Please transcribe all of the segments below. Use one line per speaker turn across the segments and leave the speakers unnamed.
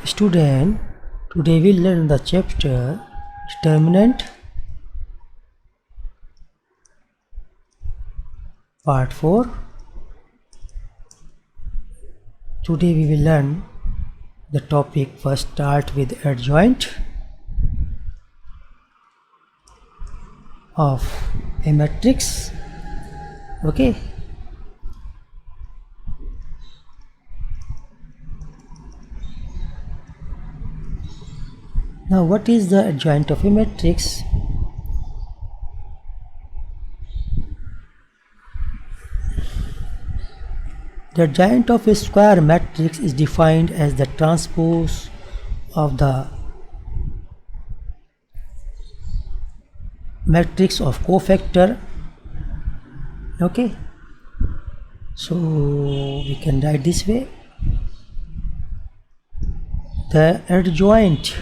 Student, today we learn the chapter Determinant, part 4. Today we will learn the topic. First start with adjoint of a matrix. Okay. Now what is the adjoint of a matrix? The adjoint of a square matrix is defined as the transpose of the matrix of cofactor. Okay, so we can write this way: the adjoint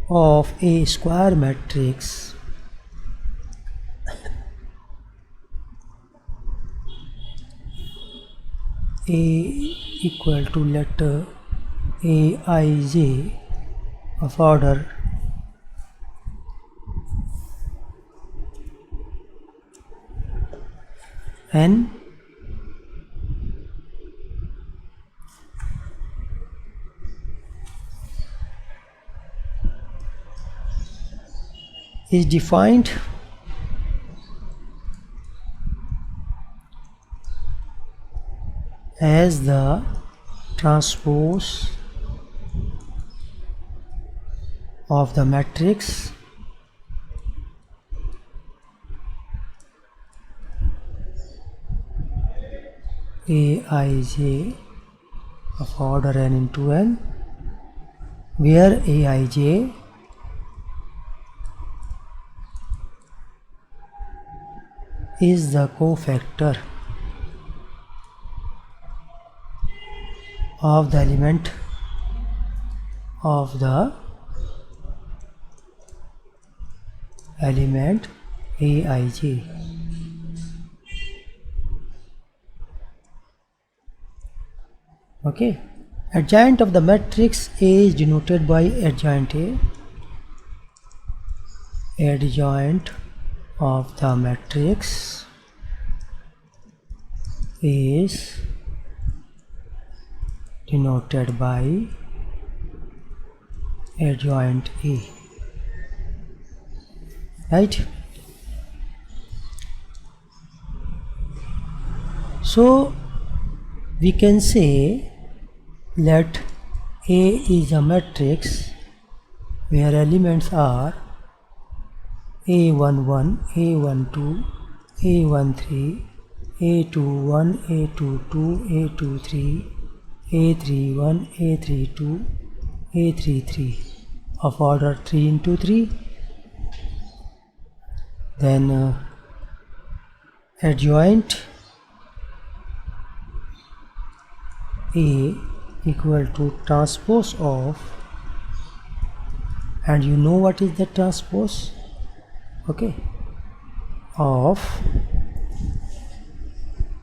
of a square matrix A equal to letter Aij of order n is defined as the transpose of the matrix Aij of order n into n, where Aij is the cofactor of the element Aij. Okay, adjoint of the matrix A is denoted by adjoint A. Adjoint of the matrix is denoted by adjoint A, right? So we can say let A is a matrix where elements are A11, A12, A13, A21, A22, A23, A31, A32, A33 of order 3 into 3. Then adjoint A equal to transpose of, and you know what is the transpose? Okay, of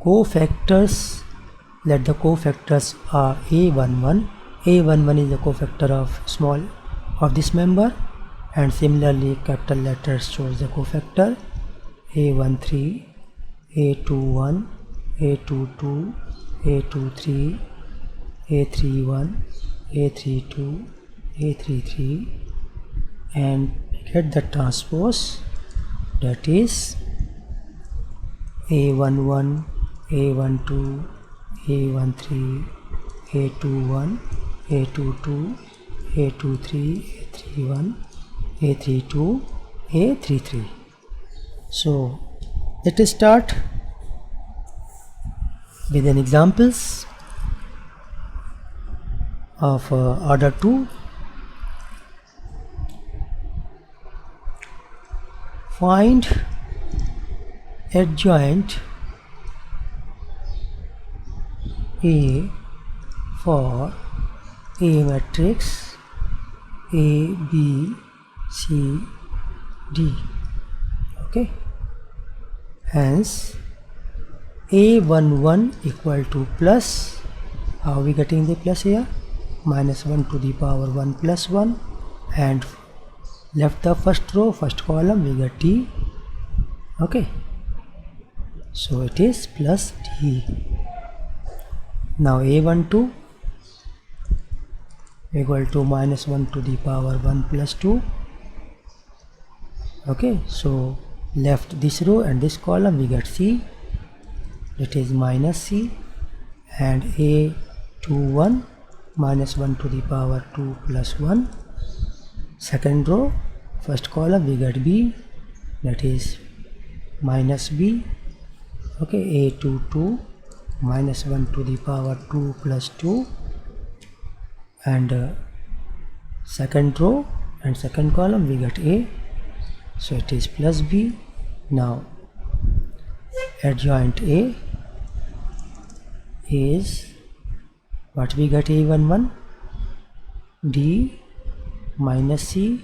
cofactors. Let the cofactors are A11. A11 is the cofactor of small of this member, and similarly capital letters shows the cofactor A13, A21, A22, A23, A31, A32, A33, and get the transpose, that is A11, A12, A13, A21, A22, A23, A31, A32, A33. So let us start with an examples of order 2. Find adjoint A for A matrix A, B, C, D. Okay, hence A11 equal to plus, how are we getting the plus here? Minus 1 to the power 1 plus 1, and left the first row, first column, we get D. Okay, so it is plus D. Now A12 equal to minus 1 to the power 1 plus 2. Okay, so left this row and this column, we get C, that is minus C, and A21 minus 1 to the power 2 plus 1. Second row, first column, we get B, that is minus B. Okay, A22 minus 1 to the power 2 plus 2, and second row and second column, we get A, so it is plus B. Now adjoint A is what we get? A11 D minus C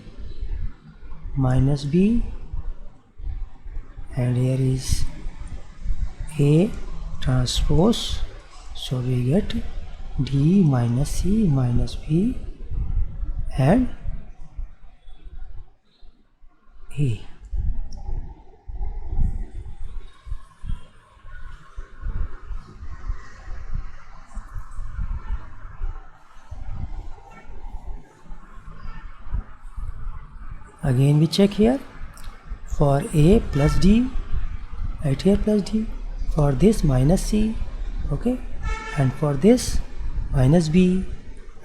minus B, and here is A transpose, so we get D minus C minus B and A. Again we check here for A plus D, right here plus D, for this minus C, okay, and for this minus B,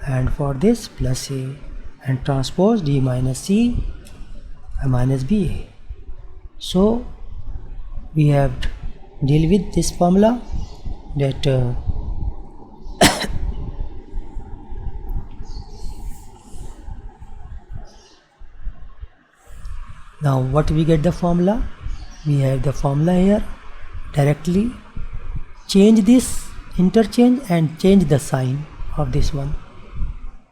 and for this plus A, and transpose D minus C minus BA. So we have to deal with this formula that now what we get the formula? We have the formula here. Directly change this, interchange and change the sign of this one.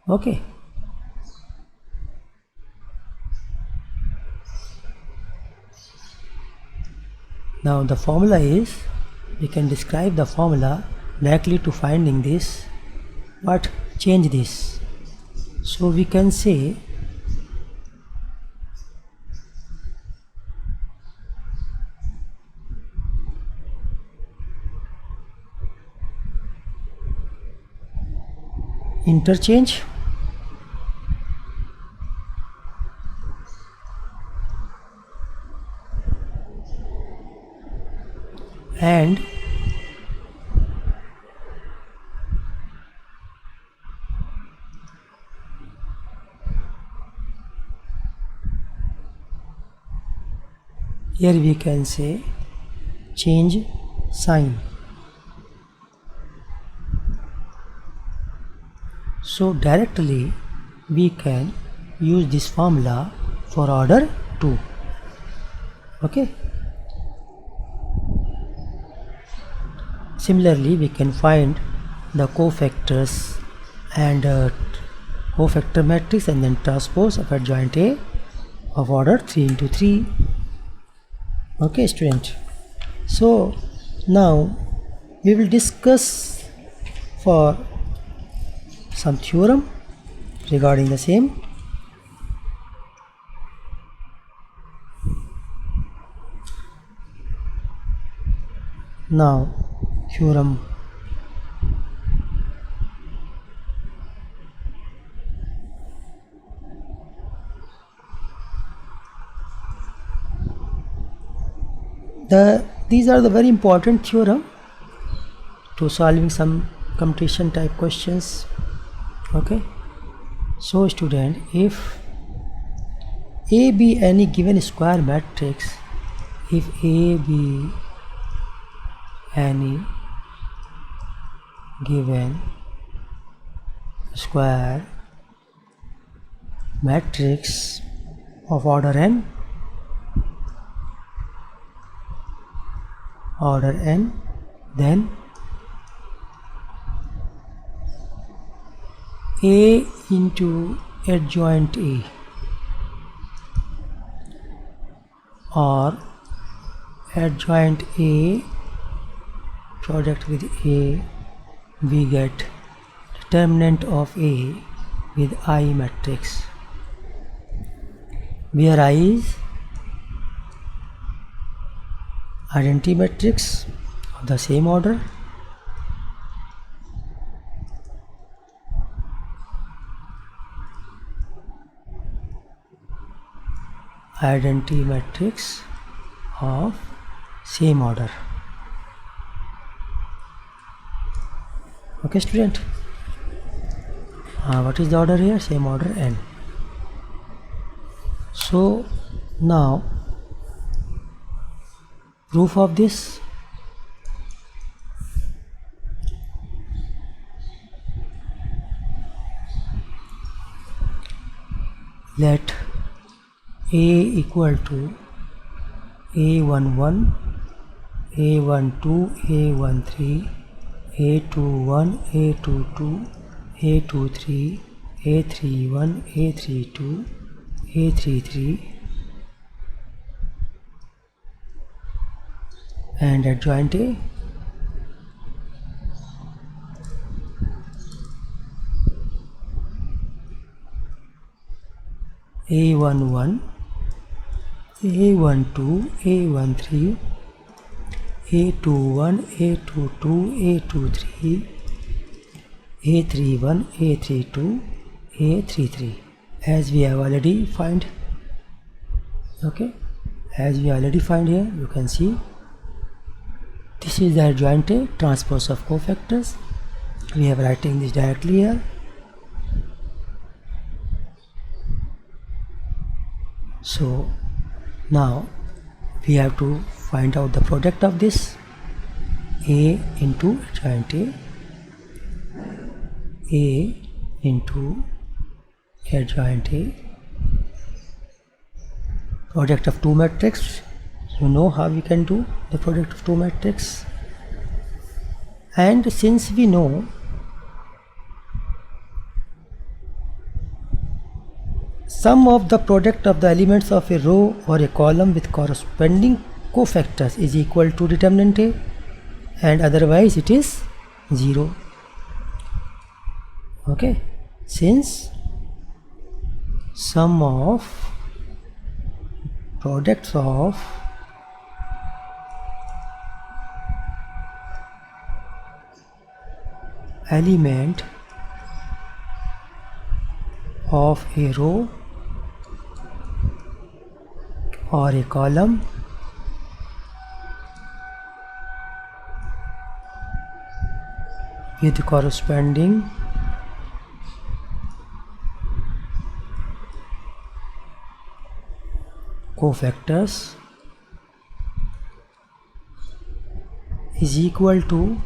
Okay. Now the formula is, we can describe the formula directly to finding this, but change this. So we can say interchange and here we can say change sign. So directly we can use this formula for order 2. Okay. Similarly, we can find the cofactors and cofactor matrix and then transpose of adjoint A of order 3 into 3. Okay, student. So now we will discuss for some theorem regarding the same. Now theorem these are the very important theorem to solving some competition type questions. Okay, so student, if A be any given square matrix, if A be any given square matrix of order n, then A into adjoint A or adjoint A product with A, we get determinant of A with I matrix, where I is identity matrix of the same order, identity matrix of same order. Okay student, what is the order here? Same order n. So now proof of this, let A equal to A11, A12, A13, A21, A22, A23, A31, A32, A33, and adjoint A. A11, A12, A13, A21, A22, A23, A31, A32, A33, as we have already find. Okay, as we already find here, you can see this is the adjoint A, transpose of cofactors. We have writing this directly here. So now we have to find out the product of this A into adjoint A into adjoint A, product of two matrix. You know how we can do the product of two matrix, and since we know sum of the product of the elements of a row or a column with corresponding cofactors is equal to determinant A, and otherwise it is 0. Okay, since sum of products of element of a row or a column with corresponding cofactors is equal to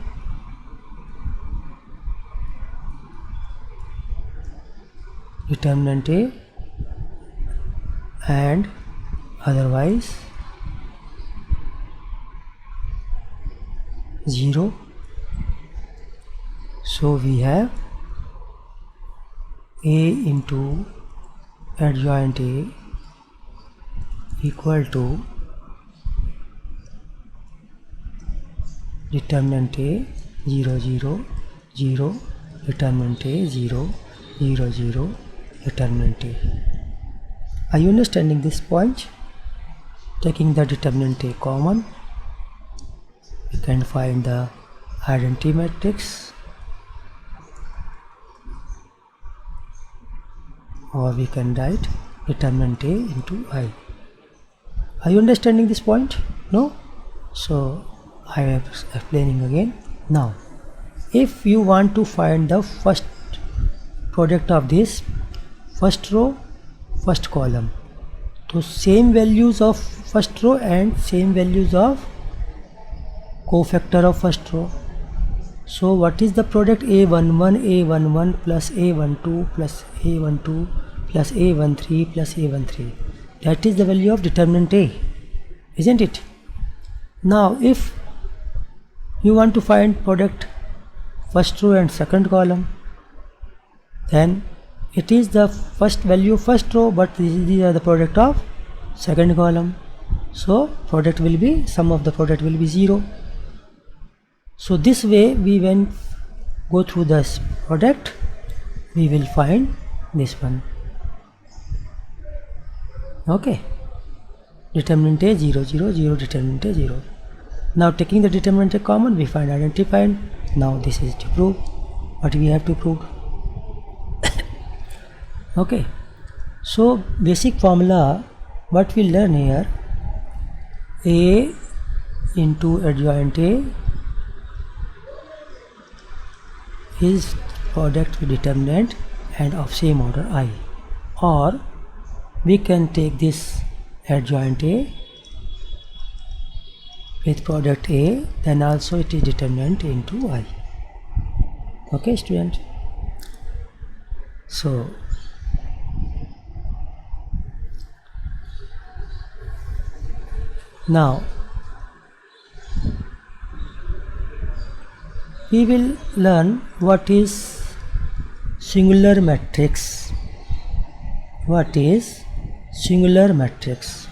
determinant A, and otherwise 0. So we have A into adjoint A equal to determinant A 0 0 0, determinant A 0 0 0, determinant A. Are you understanding this point? Taking the determinant A common, we can find the identity matrix, or we can write determinant A into I. Are you understanding this point? No? So I am explaining again. Now if you want to find the first product of this first row, first column, so same values of first row and same values of cofactor of first row. So what is the product? A11 A11 plus A12 plus A12 plus A13 plus A13. That is the value of determinant A, isn't it? Now if you want to find product first row and second column, then it is the first value of first row, but these are the product of second column. So product will be, sum of the product will be 0. So this way, we when go through this product, we will find this one. Okay, determinant A 0 0 0, determinant A 0. Now taking the determinant A common, we find identified. Now this is to prove what we have to prove. Okay, so basic formula what we learn here: A into adjoint A is product with determinant and of same order I, or we can take this adjoint A with product A, then also it is determinant into I. Okay, student. So now we will learn what is singular matrix. What is singular matrix?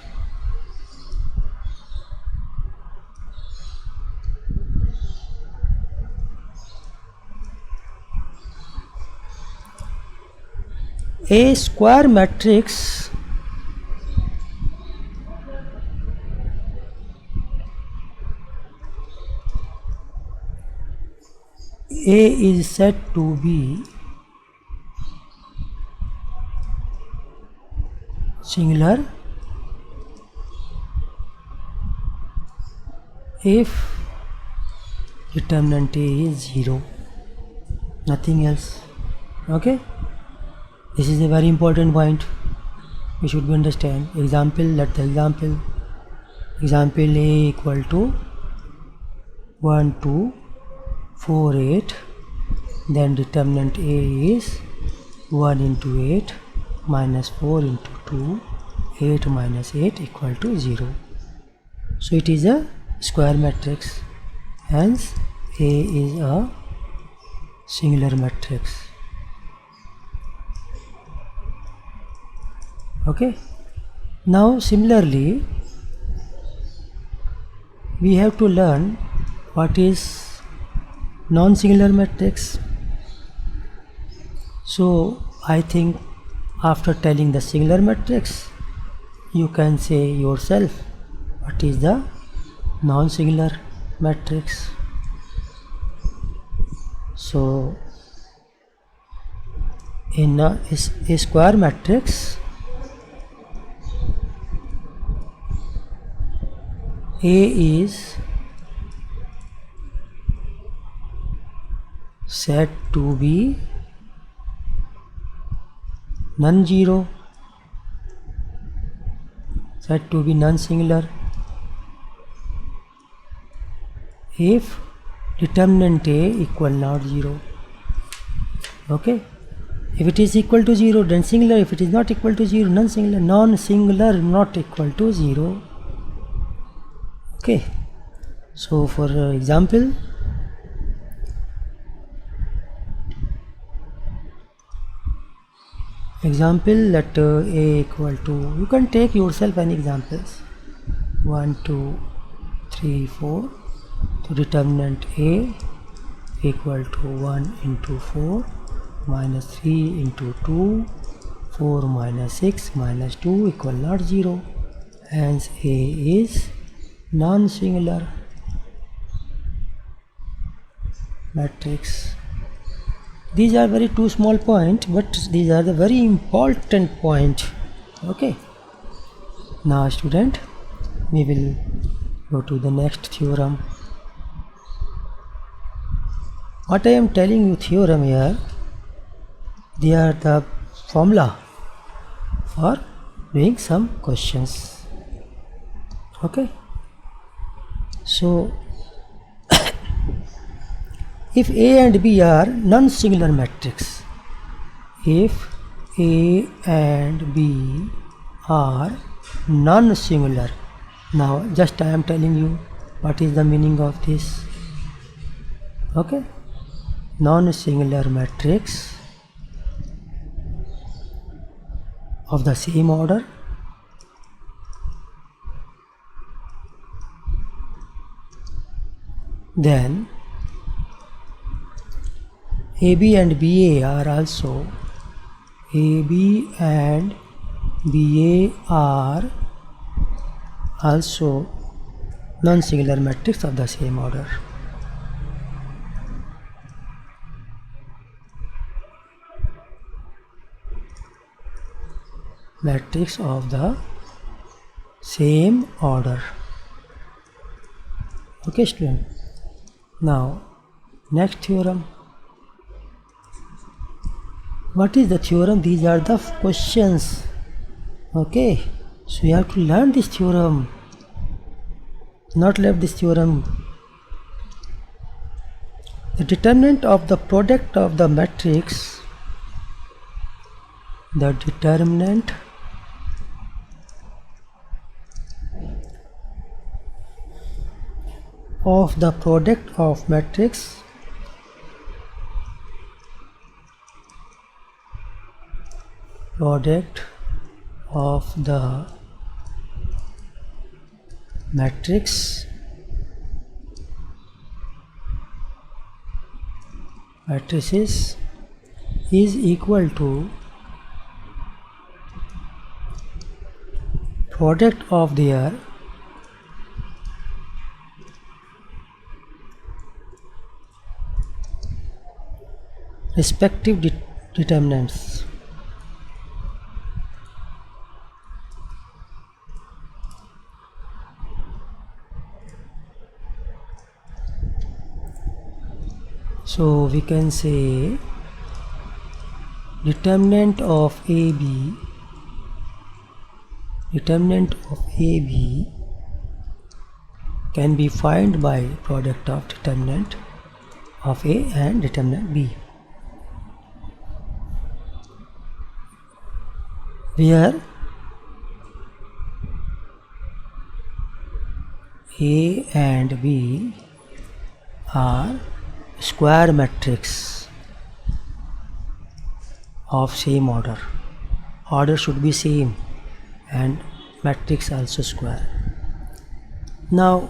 A square matrix A is said to be singular if determinant A is 0, nothing else. Okay, this is a very important point, we should understand. Example, let the example A equal to 1 2 4 8, then determinant A is 1 into 8 minus 4 into 2, 8 minus 8 equal to 0. So it is a square matrix, hence A is a singular matrix. Okay, now similarly we have to learn what is non-singular matrix. So I think after telling the singular matrix, you can say yourself what is the non-singular matrix. So in a square matrix, A is said to be non-zero, said to be non-singular if determinant A equal not 0. Okay, if it is equal to 0 then singular, if it is not equal to 0 non-singular, non-singular not equal to 0. Okay, so for example, let A equal to, you can take yourself any examples, 1 2 3 4. So determinant A equal to 1 into 4 minus 3 into 2, 4 minus 6 minus 2 equal not 0, hence A is non-singular matrix. These are very two small points, but these are the very important point. Okay, now student, we will go to the next theorem. What I am telling you theorem here, they are the formula for doing some questions. Okay, so if A and B are non-singular matrix, if A and B are non-singular, now just I am telling you what is the meaning of this. Okay, non-singular matrix of the same order then AB and BA are also AB and BA are also non-singular matrix of the same order. Matrix of the same order. Okay, student. Now, next theorem. What is the theorem? These are the questions. Okay, so you have to learn this theorem, not left this theorem. The determinant of the product of the matrix, the determinant of the product of matrix matrices is equal to product of their respective determinants. So we can say determinant of AB can be found by product of determinant of A and determinant B, where A and B are square matrix of same order. Order should be same and matrix also square. Now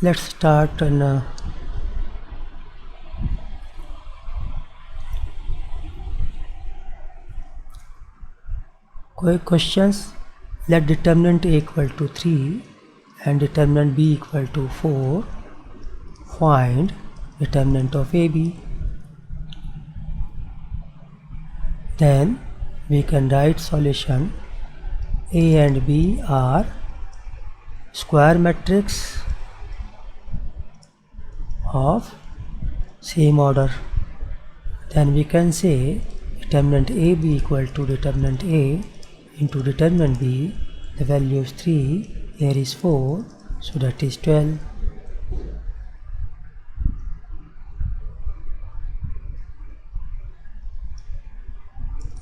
let's start on quick questions. Let determinant A equal to 3 and determinant B equal to 4. Find determinant of AB. Then we can write solution. A and B are square matrix of same order. Then we can say determinant AB equal to determinant A into determinant B. The value is 3, here is 4, so that is 12.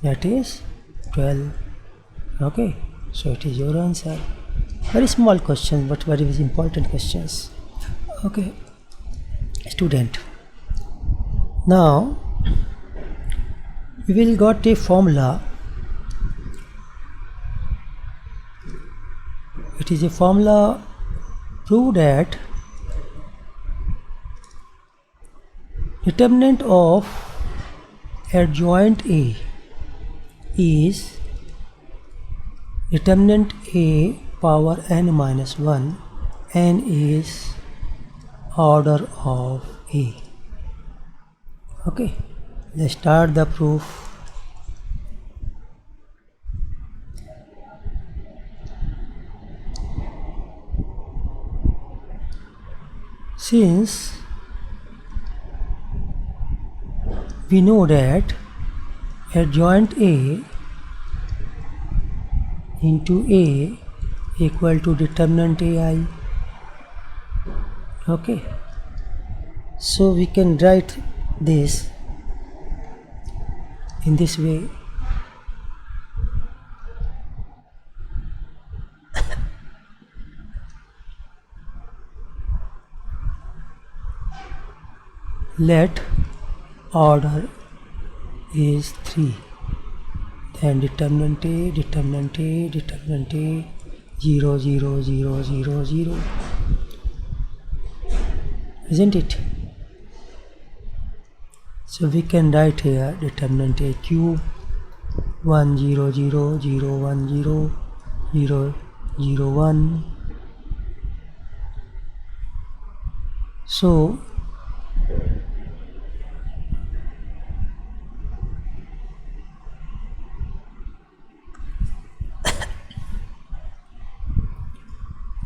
That is 12. Okay, so it is your answer. Very small question, but very important questions. Okay, student. Now we will got a formula. It is a formula. Prove that determinant of adjoint A is determinant A power n minus 1. N is order of A. Okay, let's start the proof. Since we know that adjoint A into A equal to determinant AI. Okay, so we can write this in this way. Let order is 3. Then determinant A, 0, 0, 0, 0, 0. Isn't it? So we can write here determinant A cube 1, 0, 0, 0, 1, 0, 0, 0, 1. So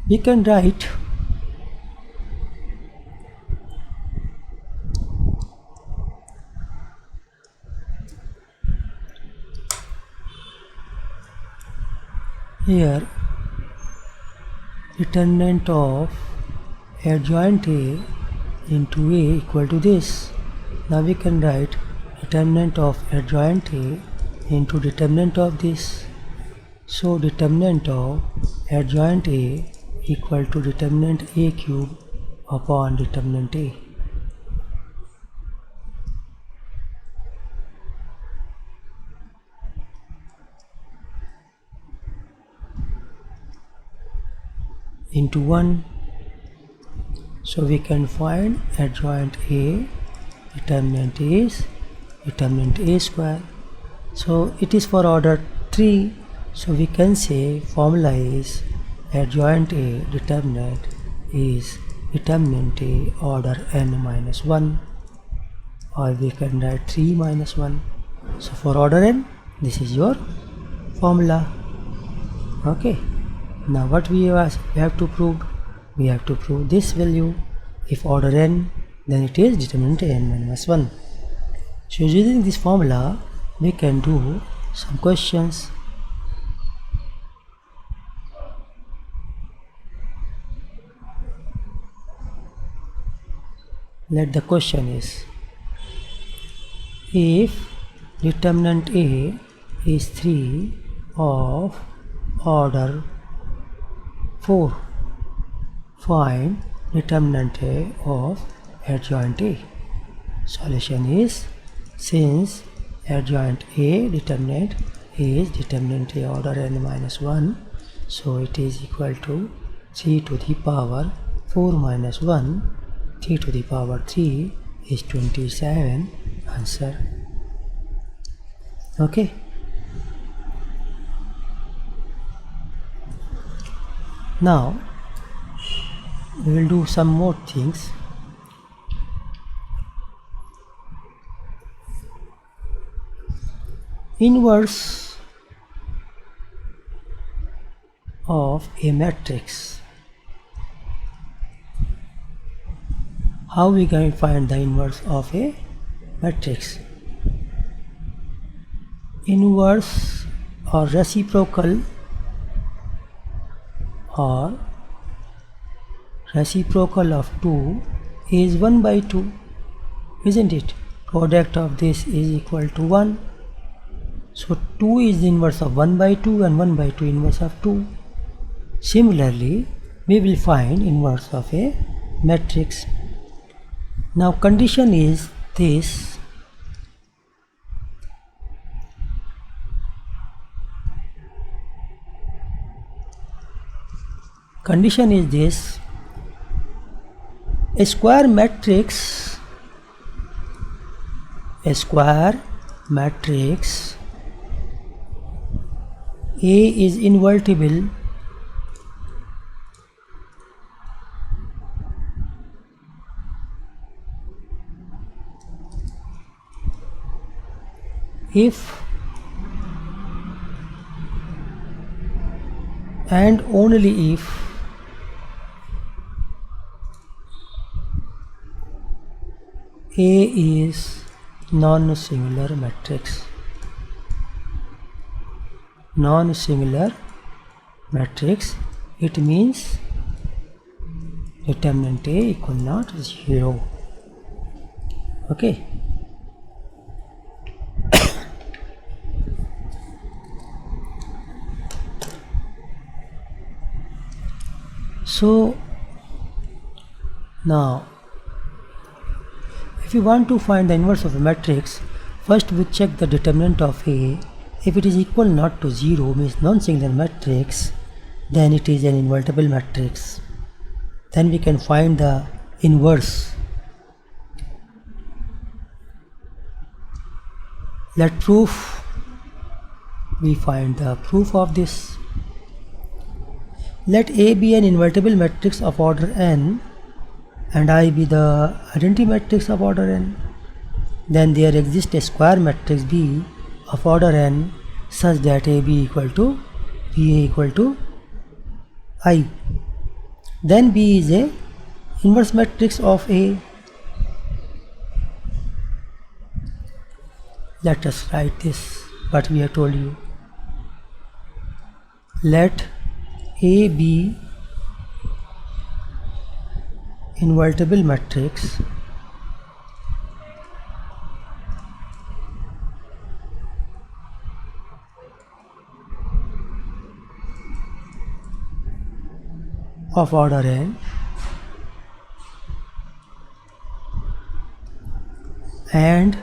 we can write here determinant of adjoint A into A equal to this. Now we can write determinant of adjoint A into determinant of this. So determinant of adjoint A equal to determinant A cube upon determinant A. Into 1. So we can find adjoint A, determinant is determinant A square. So it is for order 3. So we can say formula is adjoint A determinant is determinant A order n minus 1, or we can write 3 minus 1. So for order n, this is your formula. Okay. Now what we have to prove? We have to prove this value. If order n, then it is determinant n minus 1. So using this formula, we can do some questions. Let the question is, if determinant A is 3 of order 4, find determinant A of adjoint A. Solution is, since adjoint A determinant is determinant A order n minus 1, so it is equal to 3 to the power 4 minus 1, 3 to the power 3 is 27. Answer. Okay. Now we will do some more things. Inverse of a matrix. How we can find the inverse of a matrix? Inverse or reciprocal of 2 is 1 by 2, isn't it? Product of this is equal to 1. So 2 is the inverse of 1 by 2 and 1 by 2 inverse of 2. Similarly, we will find inverse of a matrix. Now condition is this. Condition is this: a square matrix A is invertible if and only if A is non-singular matrix. Non-singular matrix, it means determinant A equal not 0. Okay. So now if you want to find the inverse of a matrix, First we check the determinant of A. If it is equal not to 0, means non-singular matrix, then it is an invertible matrix. Then we can find the inverse. Let proof. We find the proof of this. Let A be an invertible matrix of order n and I be the identity matrix of order n. Then there exists a square matrix B of order n such that AB equal to BA equal to I. Then B is a inverse matrix of A. Let us write this, what we have told you. Let A be invertible matrix of order n and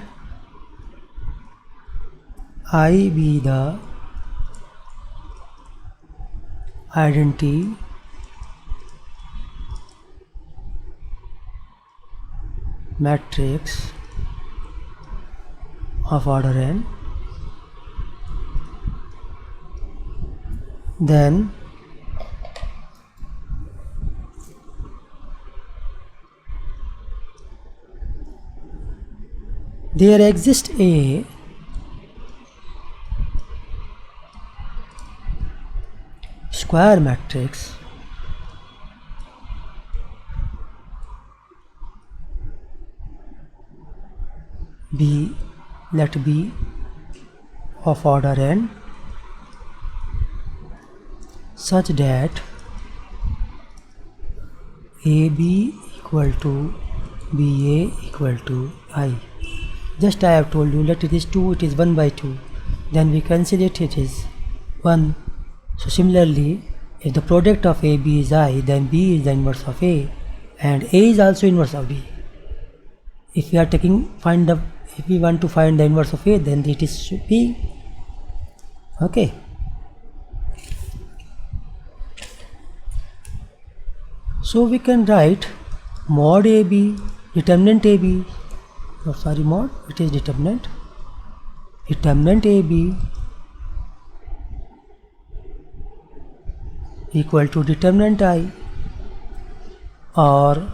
I be the identity matrix of order n, then there exists a square matrix B, let B of order n such that AB equal to BA equal to I. Just I have told you, let it is 2, it is 1 by 2. Then we cancel it, it is 1. So similarly, if the product of AB is I, then B is the inverse of A, and A is also inverse of B. If we are if we want to find the inverse of A, then it is B. Okay. So we can write mod AB, determinant AB, mod, it is determinant AB equal to determinant I, or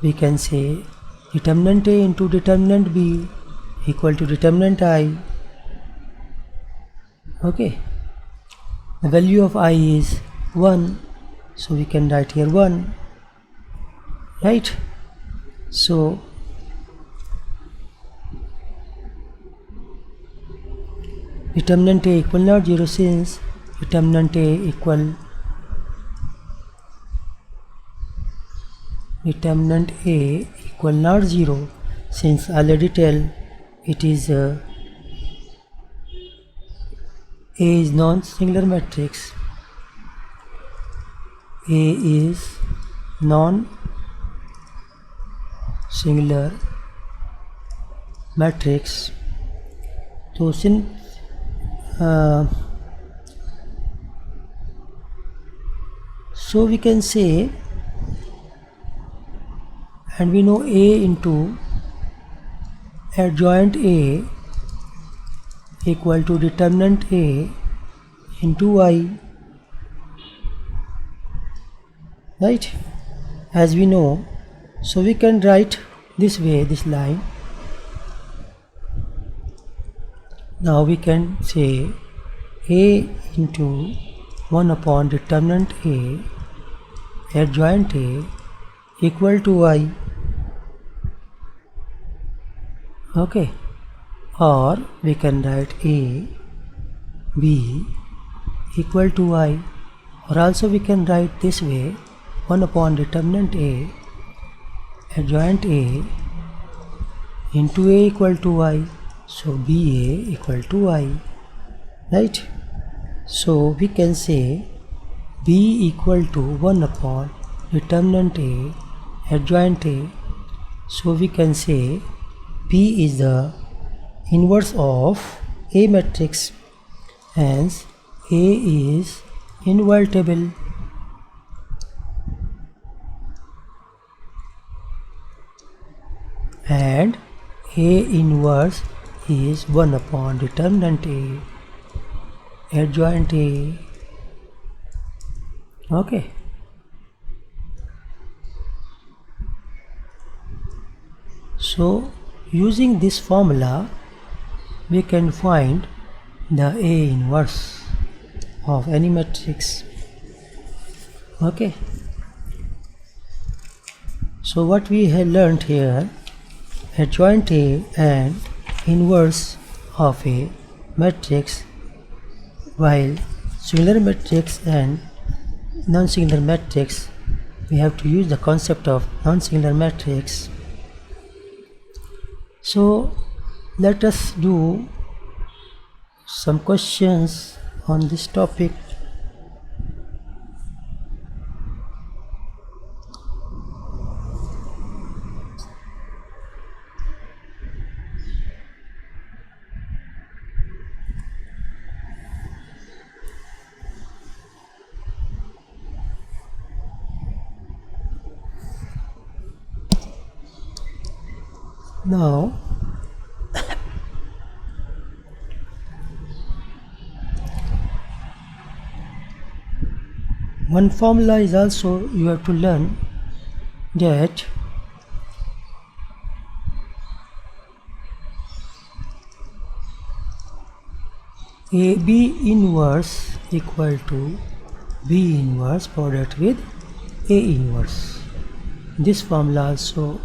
we can say determinant A into determinant B equal to determinant I. Okay, the value of I is 1, so we can write here 1, right? So determinant A equal not 0, since determinant A equal not 0, since already tell it is A is non-singular matrix. A is non-singular matrix. So since so we can say, and we know A into adjoint A equal to determinant A into I, right, as we know. So we can write this way, this line. Now we can say A into 1 upon determinant A adjoint A equal to I. Okay, or we can write A B equal to I, or also we can write this way, 1 upon determinant A adjoint A into A equal to I, so BA equal to I, right? So we can say B equal to 1 upon determinant A adjoint A, so we can say P is the inverse of A matrix, hence A is invertible. And A inverse is 1 upon determinant A, adjoint A. Okay. So using this formula we can find the A inverse of any matrix. Okay. So what we have learned here, adjoint A and inverse of a matrix, while singular matrix and non-singular matrix we have to use the concept of non-singular matrix. So let us do some questions on this topic. Now one formula is also you have to learn, that AB inverse equal to B inverse product with A inverse. This formula also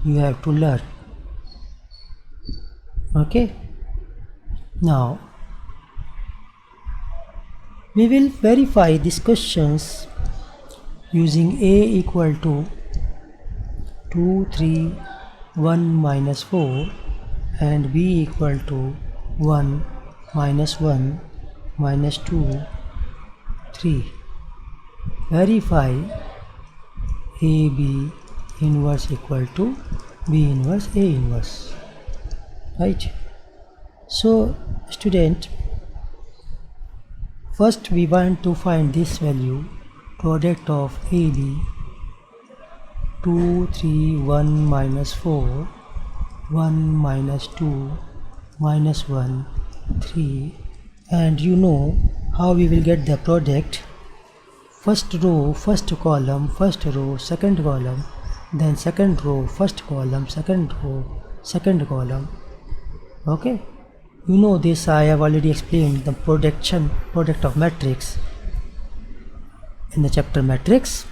you have to learn. Okay. Now we will verify these questions using A equal to 2, 3, 1 minus 4 and B equal to 1 minus 1 minus 2, 3. Verify AB inverse equal to B inverse A inverse. Right. So student, first we want to find this value, product of AB, 2, 3, 1 minus 4, 1 minus 2 minus 1, 3, and you know how we will get the product. First row, first column, first row, second column, then second row, first column, second row, second column. Okay. You know this, I have already explained the product of matrix in the chapter matrix.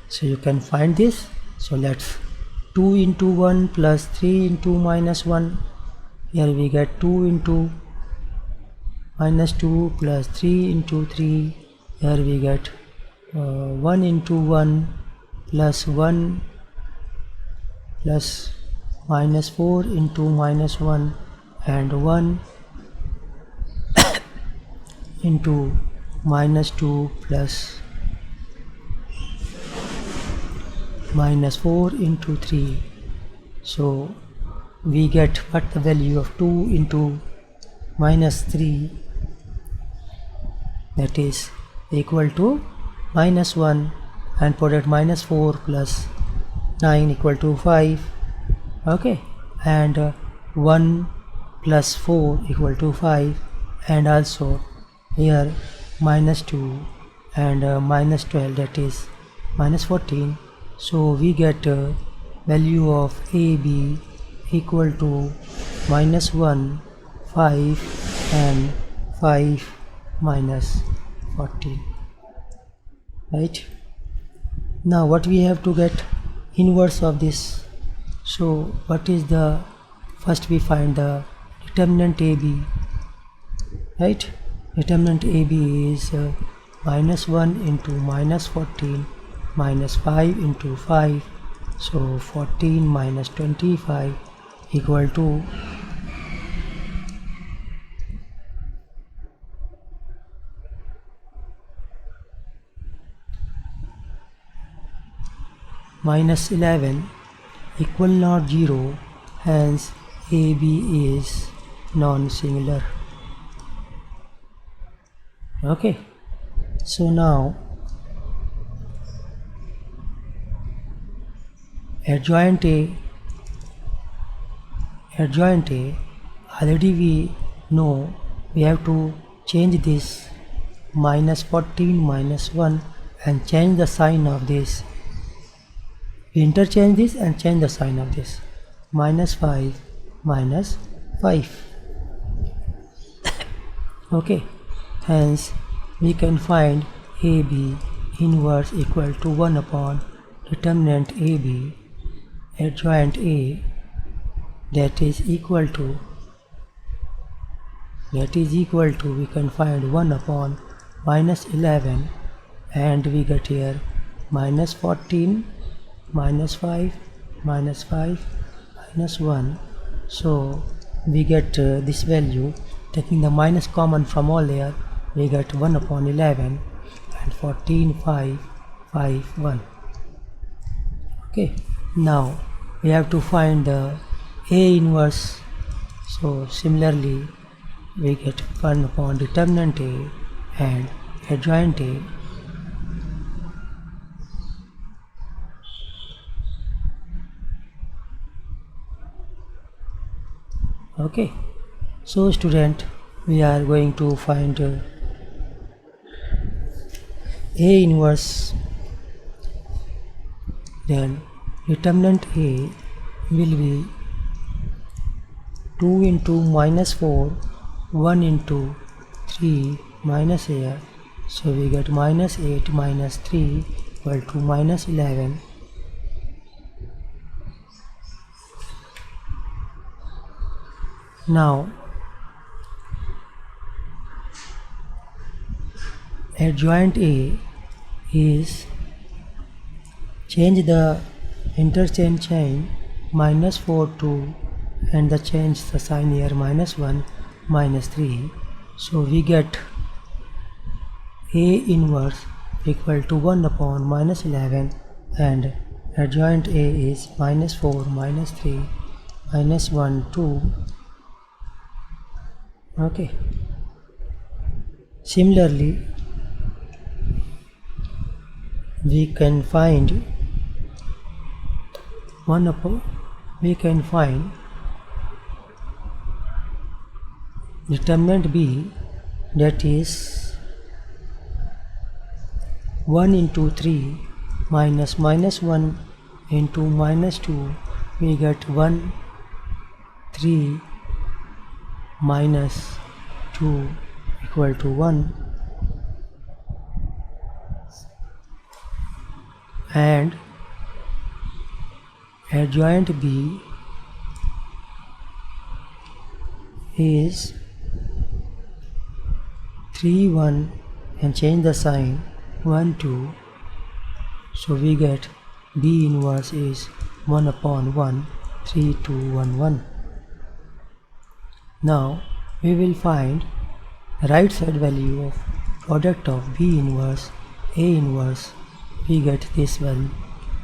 So you can find this. So let's 2 into 1 plus 3 into minus 1. Here we get 2 into minus 2 plus 3 into 3. Here we get 1 into 1 plus 1 plus minus 4 into minus 1 and 1 into minus 2 plus minus 4 into 3. So we get what the value of 2 into minus 3, that is equal to minus 1, and product minus 4 plus 9 equal to 5. Okay. And 1 plus 4 equal to 5, and also here minus 2 and minus 12, that is minus 14. So we get value of AB equal to minus 1, 5 and 5 minus 14. Right. Now what we have to get? Inverse of this. So what is the, first we find the determinant AB. Right. Determinant AB is minus 1 into minus 14 minus 5 into 5. So 14 minus 25 equal to minus 11, equal not 0, hence AB is non-singular. Okay, so now adjoint A, already we know we have to change this minus 14 minus 1 and change the sign of this. We interchange this and change the sign of this. Minus 5 minus 5. Okay, hence we can find AB inverse equal to 1 upon determinant AB adjoint A, that is equal to we can find 1 upon minus 11, and we get here minus 14 minus 5 minus 5 minus 1. So we get this value, taking the minus common from all there, we get 1 upon 11 and 14 5 5 1. Okay, now we have to find the A inverse. So similarly we get 1 upon determinant A and adjoint A. Okay, so student, we are going to find A inverse. Then determinant A will be 2 into minus 4, 1 into 3 minus here. So we get minus 8 minus 3 equal to minus 11. Now adjoint A is change the interchange sign minus 4 2 and the change the sign here minus 1 minus 3. So we get A inverse equal to 1 upon minus 11 and adjoint A is minus 4 minus 3 minus 1 2. Okay, similarly we can find determinant B, that is 1 into 3 minus minus 1 into minus 2, we get 1 3 minus 2 equal to 1, and adjoint B is 3 1 and change the sign 1 2. So we get B inverse is 1 upon 1 3 2 1 1. Now we will find the right side value of product of B inverse A inverse. We get this one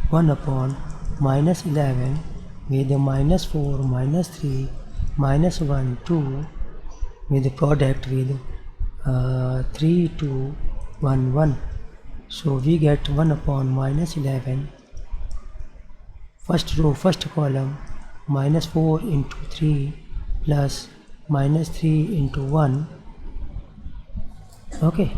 1 upon minus 11 with the minus 4 minus 3 minus 1 2 with the product with 3 2 1 1. So we get 1 upon minus 11, first row first column, minus 4 into 3 plus minus 3 into 1. Okay,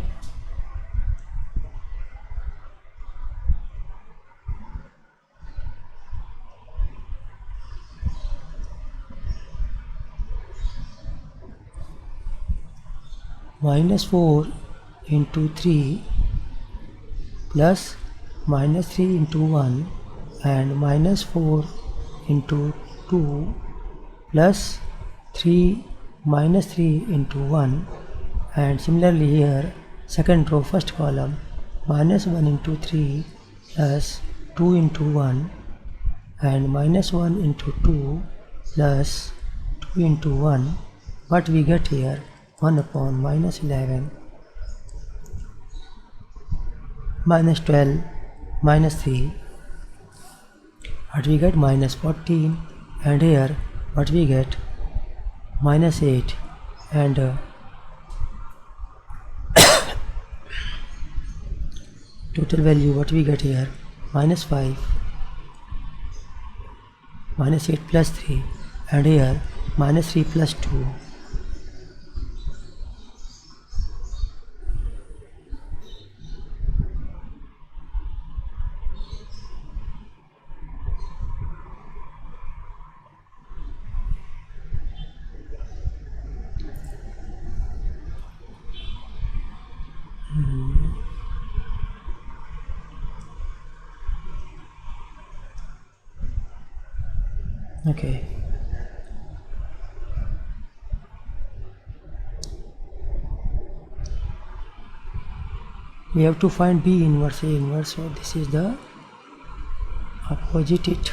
minus 4 into 3 plus minus 3 into 1 and minus 4 into 2 plus 3 minus 3 into 1, and similarly here second row first column, minus 1 into 3 plus 2 into 1 and minus 1 into 2 plus 2 into 1. What we get here 1 upon minus 11 minus 12 minus 3, what we get minus 14, and here what we get minus 8 and total value what we get here, minus 5, minus 8 plus 3, and here minus 3 plus 2. Okay. We have to find B inverse A inverse, so this is the opposite it.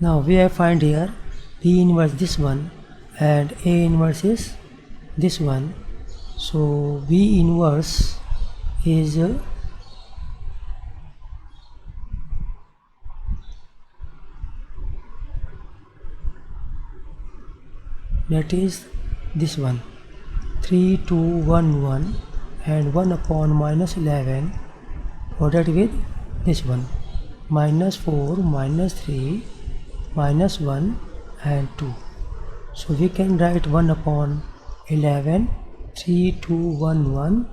Now we have find here B inverse this one and A inverse is this one. So B inverse is that is this one, 3 2 1 1 and 1 upon minus 11 ordered with this one, minus 4 minus 3 minus 1 and 2. So we can write 1 upon 11 3 2 1 1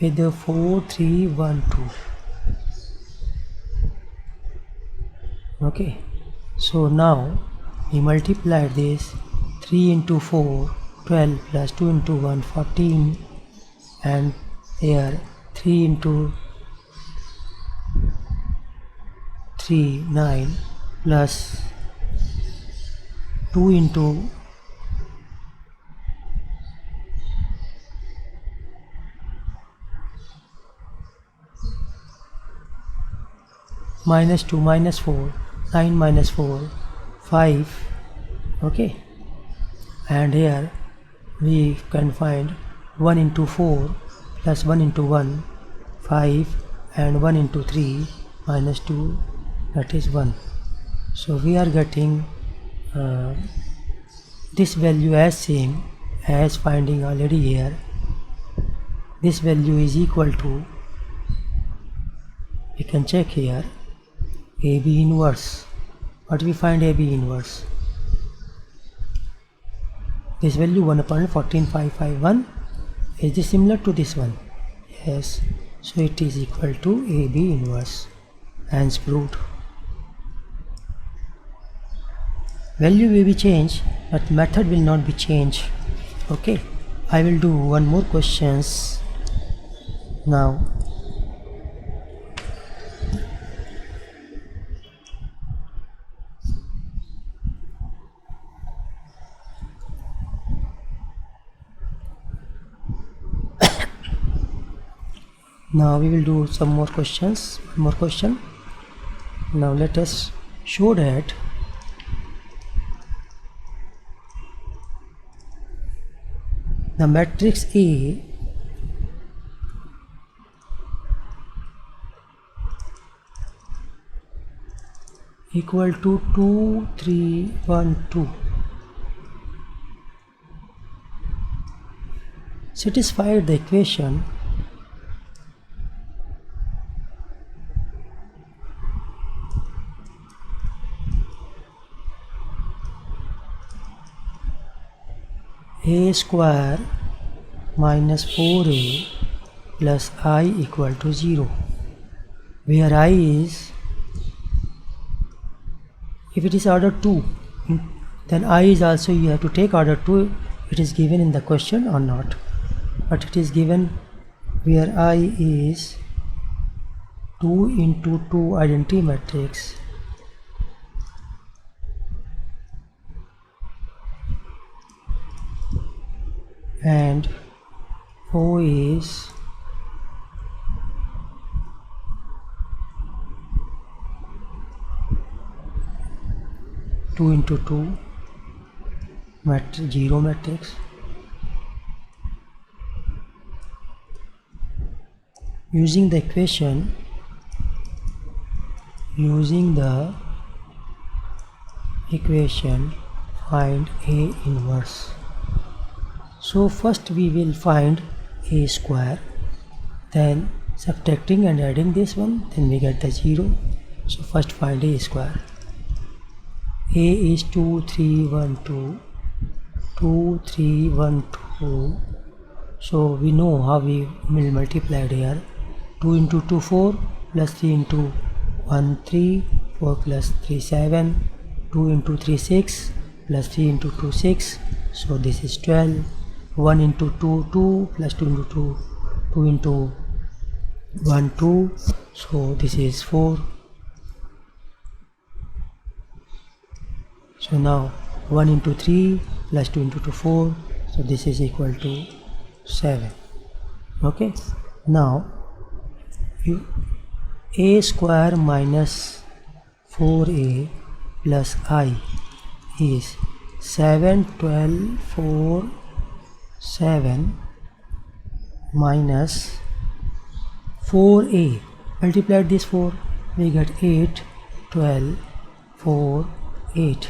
with 4 3 1 2. Okay, so now we multiply this, 3 into 4 12 plus 2 into 1 14 and here 3 into 3 9 plus 2 into minus 2 minus 4 9 minus 4 5. Okay, and here we can find 1 into 4 plus 1 into 1 5 and 1 into 3 minus 2, that is 1. So we are getting this value as same as finding already here. This value is equal to, we can check here, AB inverse. What we find AB inverse? This value 1 upon 14,551. Is this similar to this one? Yes. So it is equal to AB inverse. Hence proved. Value will be changed, but method will not be changed. Okay. I will do one more questions now. Now we will do some more questions. One more question. Now let us show that the matrix A equal to 2 3 1 2 satisfied the equation A square minus 4A plus I equal to 0, where I is, if it is order 2, then I is also, you have to take order 2, it is given in the question or not, but it is given where I is 2 into 2 identity matrix and O is 2 into 2 zero matrix. Using the equation, find A inverse. So first we will find A square, then subtracting and adding this one, then we get the 0. So first find A square. A is 2 3 1 2, 2 3 1 2. So we know how we will multiply here. 2 into 2 4, plus 3 into 1 3, 4 plus 3 7, 2 into 3 6, plus 3 into 2 6. So this is 12. 1 into 2 2, plus 2 into 2, 2 into 1 2. So this is 4. So now 1 into 3 plus 2 into 2 4. So this is equal to 7. Okay. Now A square minus 4A plus I is 7 12 4 7 minus 4A. Multiply this 4, we get 8 12 4 8,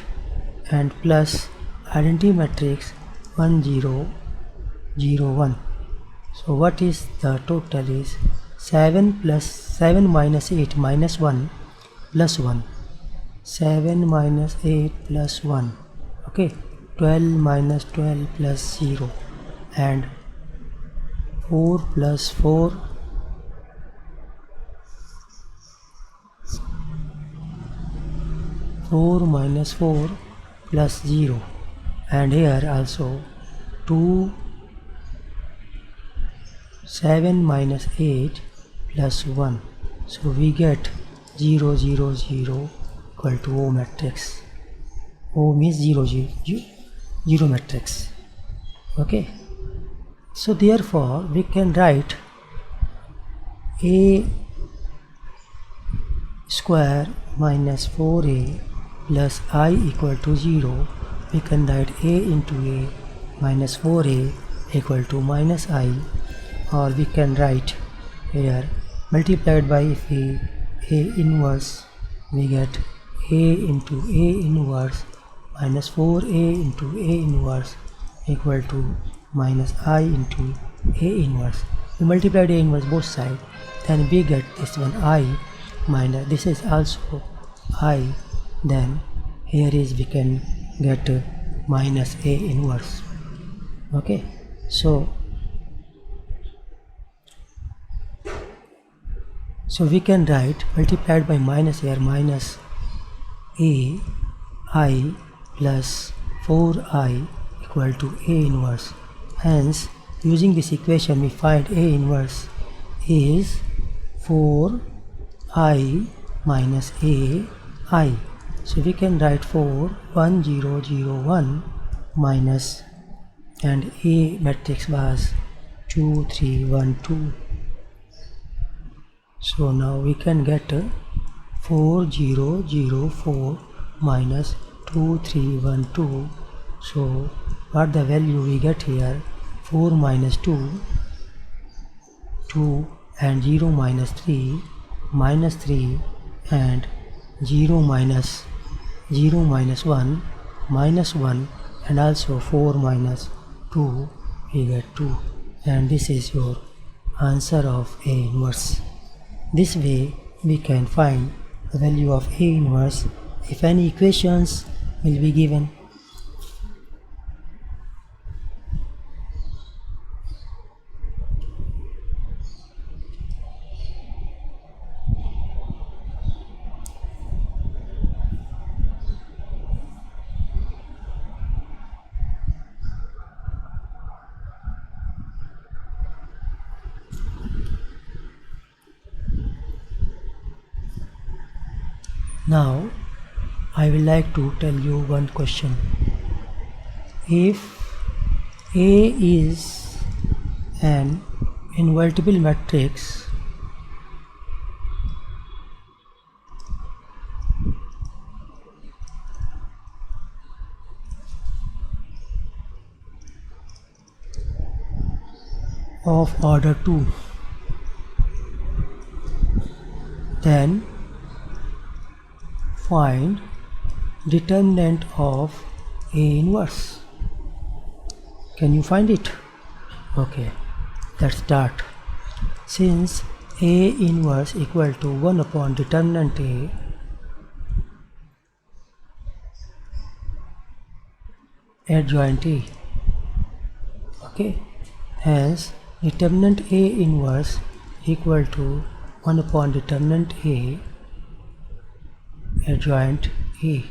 and plus identity matrix 1 0 0 1. So what is the total is 7 plus 7 minus 8 minus 1 plus 1. 7 minus 8 plus 1. Okay. 12 minus 12 plus 0, and 4 plus 4, 4 minus 4 plus 0, and here also 2 7 minus 8 plus 1. So we get 0 0 0 equal to O matrix. O means 0 0 0 matrix. Okay. So therefore we can write A square minus 4A plus I equal to 0. We can write A into A minus 4A equal to minus I, or we can write here multiplied by, if we A inverse, we get A into A inverse minus 4A into A inverse equal to minus I into A inverse. We multiplied A inverse both sides, then we get this one I minus this is also I, then here is we can get minus A inverse. Okay. So we can write multiplied by minus here, minus A I plus 4I equal to A inverse. Hence using this equation we find A inverse is 4I minus A I. So we can write 4 1 0 0 1 minus, and A matrix was 2 3 1 2. So now we can get 4 0 0 4 minus 2 3 1 2. So what the value we get here? 4 minus 2 2, and 0 minus 3 minus 3, and 0 minus 1 minus 1, and also 4 minus 2, we get 2, and this is your answer of A inverse. This way we can find the value of A inverse if any equations will be given. Now I will like to tell you one question. If A is an invertible matrix, of order 2, then find determinant of A inverse. Can you find it? Okay, let's start. Since A inverse equal to 1 upon determinant A, adjoint A, okay, hence determinant A inverse equal to 1 upon determinant A adjoint A.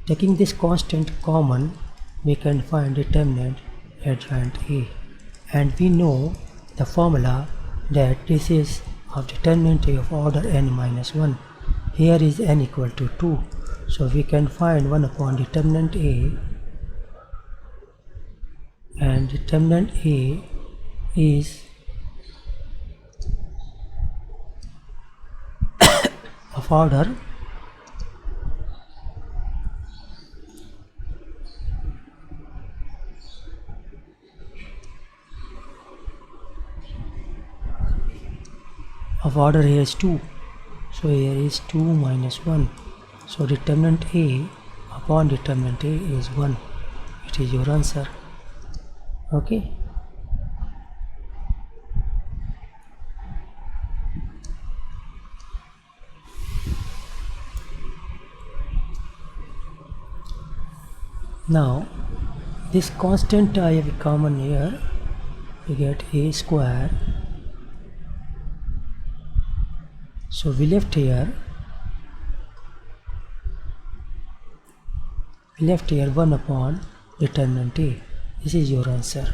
Taking this constant common, we can find determinant adjoint A, and we know the formula that this is of determinant A of order n minus 1. Here is n equal to 2, so we can find 1 upon determinant A, and determinant A is of order here is 2, so here is 2 minus 1, so determinant A upon determinant A is 1. It is your answer. Okay, now this constant I have common here, we get A square, so we left here 1 upon determinant A. This is your answer.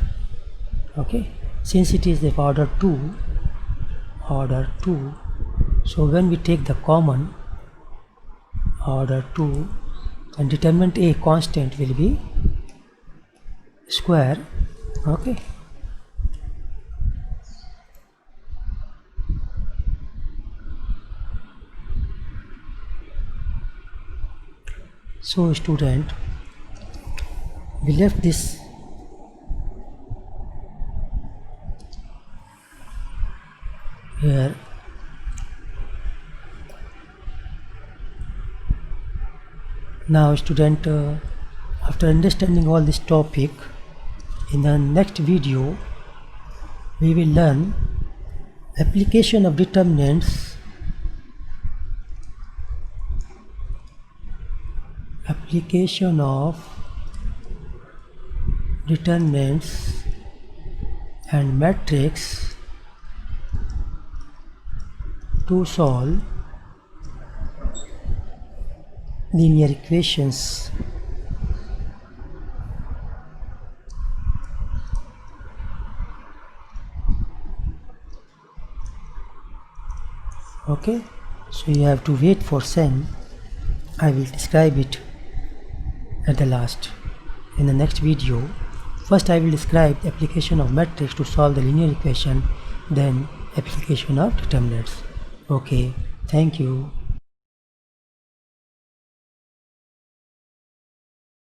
Okay, since it is of order 2, so when we take the common order 2, and determinant A constant will be square. Okay, so student, we left this here. Now student, after understanding all this topic, in the next video we will learn application of determinants, and matrix to solve linear equations. Okay, so you have to wait for SEM. I will describe it at the last in the next video. First I will describe the application of matrix to solve the linear equation, then application of determinants. Okay, thank you.